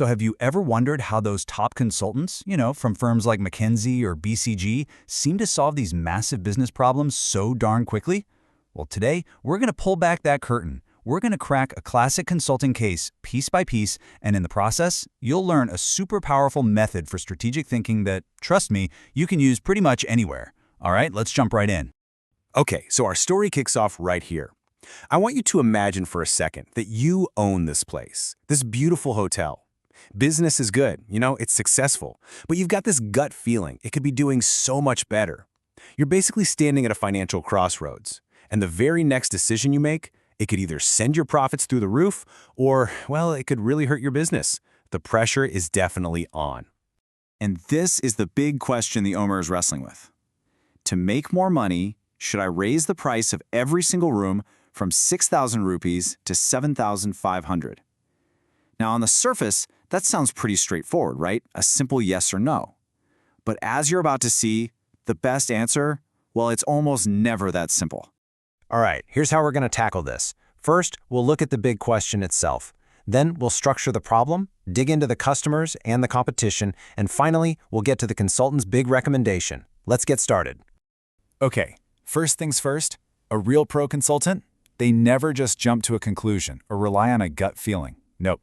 So have you ever wondered how those top consultants, from firms like McKinsey or BCG, seem to solve these massive business problems so darn quickly? Well, today, we're going to pull back that curtain. We're going to crack a classic consulting case piece by piece, and in the process, you'll learn a super powerful method for strategic thinking that, trust me, you can use pretty much anywhere. All right, let's jump right in. Okay, so our story kicks off right here. I want you to imagine for a second that you own this place, this beautiful hotel. Business is good, it's successful, but you've got this gut feeling it could be doing so much better. You're basically standing at a financial crossroads, and the very next decision you make, it could either send your profits through the roof or, well, it could really hurt your business. The pressure is definitely on. And this is the big question the owner is wrestling with. To make more money, should I raise the price of every single room from 6,000 rupees to 7,500? Now, on the surface, that sounds pretty straightforward, right? A simple yes or no. But as you're about to see, the best answer, well, it's almost never that simple. All right, here's how we're going to tackle this. First, we'll look at the big question itself. Then we'll structure the problem, dig into the customers and the competition, and finally, we'll get to the consultant's big recommendation. Let's get started. Okay, first things first, a real pro consultant, they never just jump to a conclusion or rely on a gut feeling. Nope.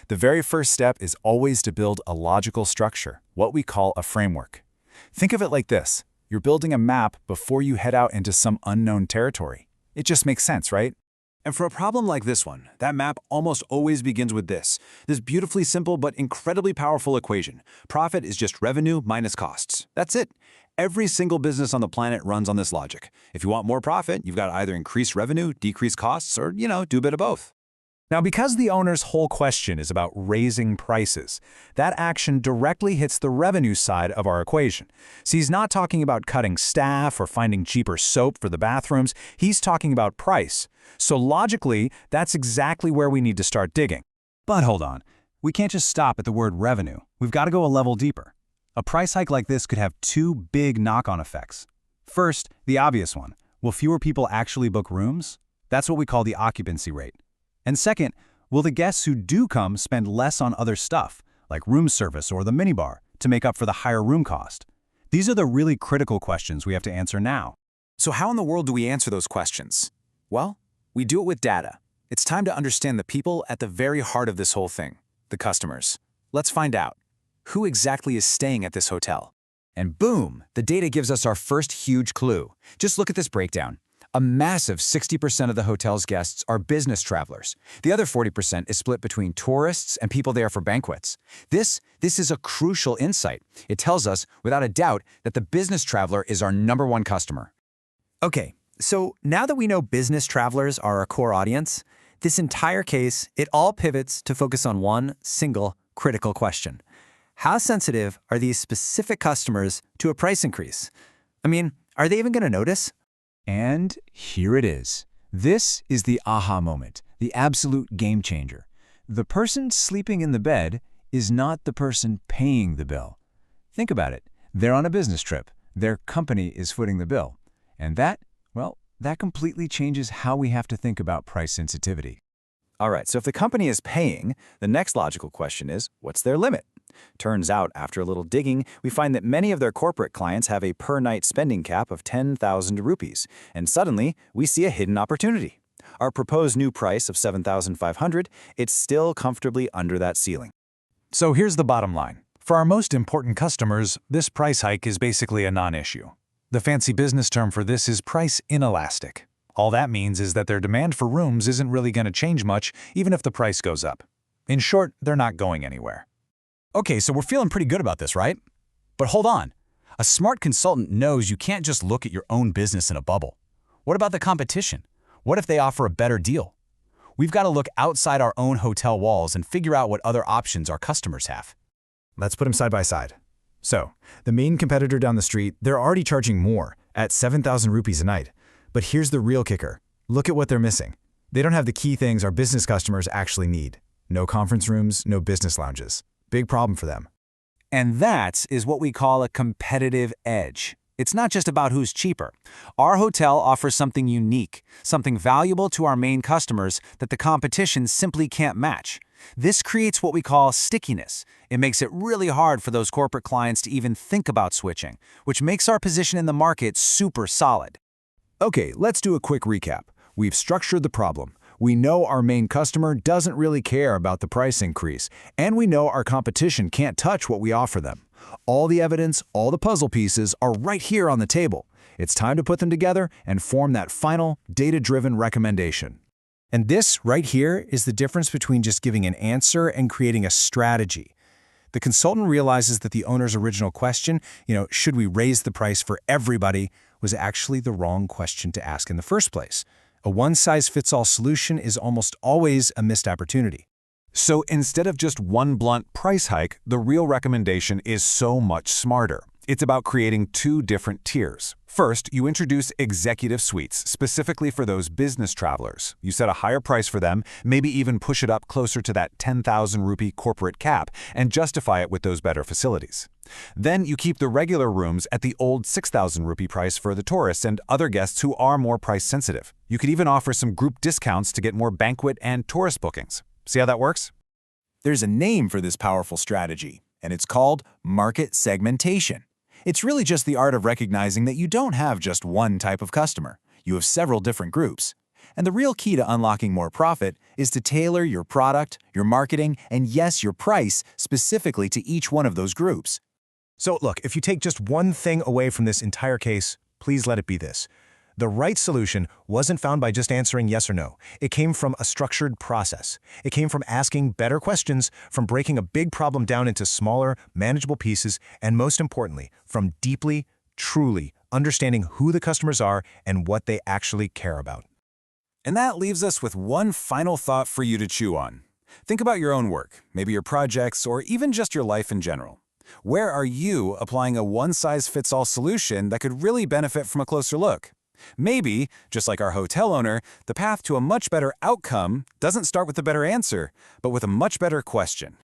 The very first step is always to build a logical structure, what we call a framework. Think of it like this. You're building a map before you head out into some unknown territory. It just makes sense, right? And for a problem like this one, that map almost always begins with this beautifully simple but incredibly powerful equation. Profit is just revenue minus costs. That's it. Every single business on the planet runs on this logic. If you want more profit, you've got to either increase revenue, decrease costs, or, do a bit of both. Now, because the owner's whole question is about raising prices, that action directly hits the revenue side of our equation. See, he's not talking about cutting staff or finding cheaper soap for the bathrooms. He's talking about price. So logically, that's exactly where we need to start digging. But hold on. We can't just stop at the word revenue. We've got to go a level deeper. A price hike like this could have two big knock-on effects. First, the obvious one. Will fewer people actually book rooms? That's what we call the occupancy rate. And second, will the guests who do come spend less on other stuff, like room service or the minibar, to make up for the higher room cost? These are the really critical questions we have to answer now. So how in the world do we answer those questions? Well, we do it with data. It's time to understand the people at the very heart of this whole thing, the customers. Let's find out. Who exactly is staying at this hotel? And boom, the data gives us our first huge clue. Just look at this breakdown. A massive 60% of the hotel's guests are business travelers. The other 40% is split between tourists and people there for banquets. This is a crucial insight. It tells us, without a doubt, that the business traveler is our #1 customer. Okay, so now that we know business travelers are our core audience, this entire case, it all pivots to focus on one single critical question. How sensitive are these specific customers to a price increase? I mean, are they even going to notice? And here it is. This is the aha moment, the absolute game changer. The person sleeping in the bed is not the person paying the bill. Think about it. They're on a business trip. Their company is footing the bill. And that completely changes how we have to think about price sensitivity. All right, so if the company is paying, the next logical question is, what's their limit? Turns out, after a little digging, we find that many of their corporate clients have a per-night spending cap of 10,000 rupees, and suddenly, we see a hidden opportunity. Our proposed new price of 7,500, it's still comfortably under that ceiling. So here's the bottom line. For our most important customers, this price hike is basically a non-issue. The fancy business term for this is price inelastic. All that means is that their demand for rooms isn't really going to change much, even if the price goes up. In short, they're not going anywhere. Okay, so we're feeling pretty good about this, right? But hold on. A smart consultant knows you can't just look at your own business in a bubble. What about the competition? What if they offer a better deal? We've got to look outside our own hotel walls and figure out what other options our customers have. Let's put them side by side. So, the main competitor down the street, they're already charging more, at 7,000 rupees a night. But here's the real kicker. Look at what they're missing. They don't have the key things our business customers actually need. No conference rooms, no business lounges. Big problem for them. And that is what we call a competitive edge. It's not just about who's cheaper. Our hotel offers something unique, something valuable to our main customers that the competition simply can't match. This creates what we call stickiness. It makes it really hard for those corporate clients to even think about switching, which makes our position in the market super solid. Okay, let's do a quick recap. We've structured the problem. We know our main customer doesn't really care about the price increase, and we know our competition can't touch what we offer them. All the evidence, all the puzzle pieces are right here on the table. It's time to put them together and form that final, data-driven recommendation. And this right here is the difference between just giving an answer and creating a strategy. The consultant realizes that the owner's original question, should we raise the price for everybody, was actually the wrong question to ask in the first place. A one-size-fits-all solution is almost always a missed opportunity. So instead of just one blunt price hike, the real recommendation is so much smarter. It's about creating two different tiers. First, you introduce executive suites, specifically for those business travelers. You set a higher price for them, maybe even push it up closer to that 10,000 rupee corporate cap, and justify it with those better facilities. Then you keep the regular rooms at the old 6,000 rupee price for the tourists and other guests who are more price sensitive. You could even offer some group discounts to get more banquet and tourist bookings. See how that works? There's a name for this powerful strategy, and it's called market segmentation. It's really just the art of recognizing that you don't have just one type of customer. You have several different groups. And the real key to unlocking more profit is to tailor your product, your marketing, and yes, your price specifically to each one of those groups. So look, if you take just one thing away from this entire case, please let it be this. The right solution wasn't found by just answering yes or no. It came from a structured process. It came from asking better questions, from breaking a big problem down into smaller, manageable pieces, and most importantly, from deeply, truly understanding who the customers are and what they actually care about. And that leaves us with one final thought for you to chew on. Think about your own work, maybe your projects, or even just your life in general. Where are you applying a one-size-fits-all solution that could really benefit from a closer look? Maybe, just like our hotel owner, the path to a much better outcome doesn't start with a better answer, but with a much better question.